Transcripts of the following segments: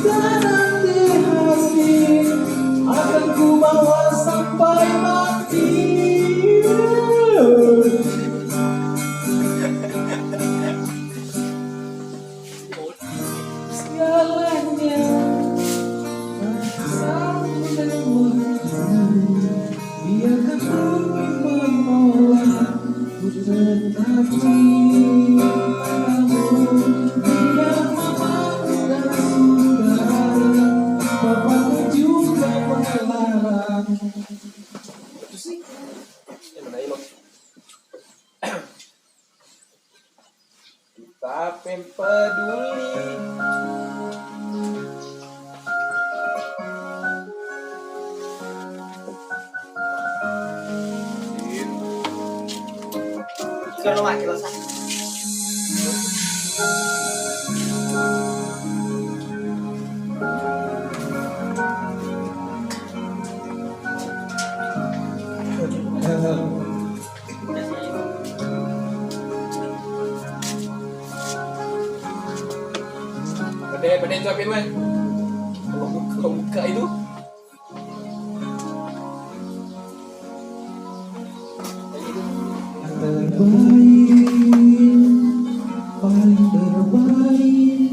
sekarang di hati, akan ku bawa sampai mati. Segalanya sampai waktu, biarkan bumi menolak, ku tetap cintamu. Biar mamaku dan saudara, bapakku juga melarang. Itu sih yang mana ini? Kita peduli. Kalau mati lo sah. Bade jawabin man. Kalau buka itu. Terbaik, paling terbaik.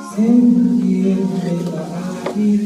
Semakin kita akhir